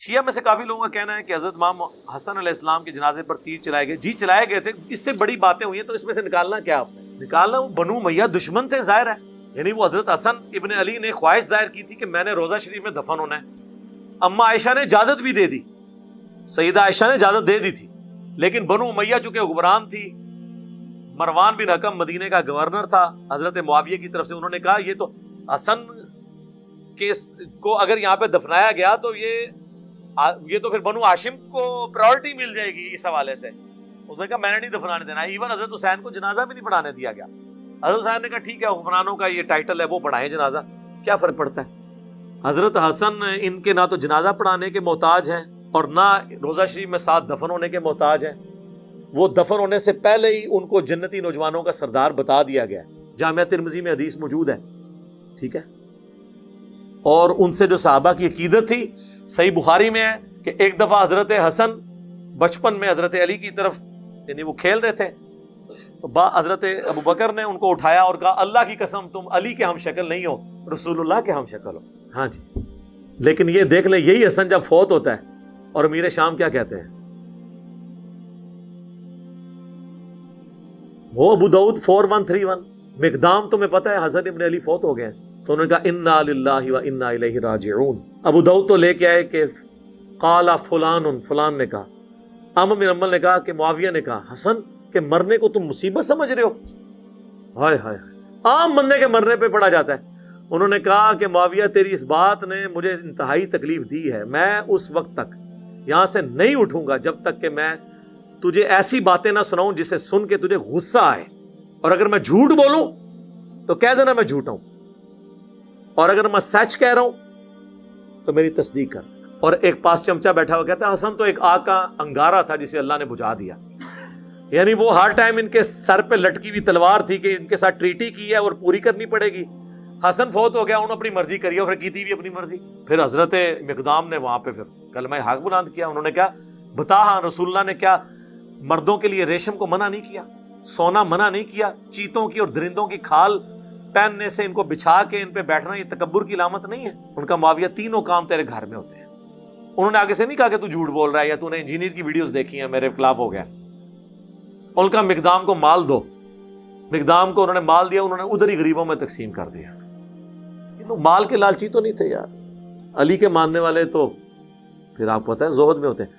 شیعہ میں سے کافی لوگوں کا کہنا ہے کہ حضرت امام حسن علیہ السلام کے جنازے پر تیر چلائے گئے. جی چلائے گئے تھے, اس سے بڑی باتیں ہوئی ہیں, تو اس میں سے نکالنا کیا آپ نے؟ نکالنا, وہ بنو امیہ دشمن تھے ظاہر ہے. یعنی وہ حضرت حسن ابن علی نے خواہش ظاہر کی تھی کہ میں نے روضہ شریف میں دفن ہونا ہے. اما عائشہ نے اجازت بھی دے دی, سیدہ عائشہ نے اجازت دے دی تھی, لیکن بنو امیہ چونکہ حکمران تھی, مروان بن حکم مدینے کا گورنر تھا حضرت معاویہ کی طرف سے, انہوں نے کہا یہ تو حسن کو اگر یہاں پہ دفنایا گیا تو یہ تو پھر بنو ہاشم کو پرائورٹی مل جائے گی اس حوالے سے. اس نے کہا میں نے نہیں دفنانے دینا. ایون حضرت حسین کو جنازہ بھی نہیں پڑھانے دیا گیا. حضرت حسین نے کہا ٹھیک ہے, حکمرانوں کا یہ ٹائٹل ہے, وہ پڑھائیں جنازہ, کیا فرق پڑتا ہے. حضرت حسن ان کے نہ تو جنازہ پڑھانے کے محتاج ہیں اور نہ روضہ شریف میں ساتھ دفن ہونے کے محتاج ہیں. وہ دفن ہونے سے پہلے ہی ان کو جنتی نوجوانوں کا سردار بتا دیا گیا ہے. جامعہ ترمذی میں حدیث موجود ہے, ٹھیک ہے. اور ان سے جو صحابہ کی عقیدت تھی, صحیح بخاری میں ہے کہ ایک دفعہ حضرت حسن بچپن میں حضرت علی کی طرف, یعنی وہ کھیل رہے تھے, تو حضرت ابو بکر نے ان کو اٹھایا اور کہا اللہ کی قسم تم علی کے ہم شکل نہیں ہو, رسول اللہ کے ہم شکل ہو. ہاں جی, لیکن یہ دیکھ لیں, یہی حسن جب فوت ہوتا ہے اور امیر شام کیا کہتے ہیں, وہ ابو داؤد 4131, مقدام تمہیں پتہ ہے حسن ابن علی فوت ہو گئے ہیں, تو انہوں نے کہا انا للہ و انا الیہ راجعون. ابو داؤد تو لے کے آئے کہ قال فلان, فلان نے کہا, عمرو بن عمل نے کہا کہ معاویہ نے کہا حسن کہ مرنے کو تم مصیبت سمجھ رہے ہو. ہائے ہائے, عام بندے کے مرنے پہ پڑا جاتا ہے. انہوں نے کہا کہ معاویہ تیری اس بات نے مجھے انتہائی تکلیف دی ہے, میں اس وقت تک یہاں سے نہیں اٹھوں گا جب تک کہ میں تجھے ایسی باتیں نہ سناؤں جسے سن کے تجھے غصہ آئے, اور اگر میں جھوٹ بولوں تو کہہ دینا میں جھوٹا ہوں, اور اگر میں سچ کہہ رہا ہوں تو میری تصدیق کر. اور ایک پاس چمچا بیٹھا ہوا کہتا ہے حسن تو ایک آگ کا انگارہ تھا جسے اللہ نے بجھا دیا. یعنی وہ ہر ٹائم ان کے سر پہ لٹکی ہوئی تلوار تھی کہ ان کے ساتھ ٹریٹی کی ہے اور پوری کرنی پڑے گی. حسن فوت ہو گیا, انہوں نے اپنی مرضی کری اور پھر کی تھی بھی اپنی مرضی. پھر حضرت مقدام نے وہاں پہ پھر کلمہ حق بلند کیا. انہوں نے کہا بتا, ہاں رسول اللہ نے کیا مردوں کے لیے ریشم کو منع نہیں کیا, سونا منع نہیں کیا, چیتوں کی اور درندوں کی کھال پہننے سے ان کو بچھا کے ان پہ بیٹھنا یہ تکبر کی علامت نہیں ہے. ان کا معاویہ تینوں کام تیرے گھر میں ہوتے ہیں. انہوں نے آگے سے نہیں کہا کہ تو جھوٹ بول رہا ہے یا تو نے انجینئر کی ویڈیوز دیکھی ہیں میرے خلاف ہو گیا. ان کا مقدام کو مال دو, مقدام کو انہوں نے مال دیا, انہوں نے ادھر ہی غریبوں میں تقسیم کر دیا. مال کے لالچی تو نہیں تھے یار, علی کے ماننے والے تو پھر آپ کو پتہ ہے زہد میں ہوتے ہیں.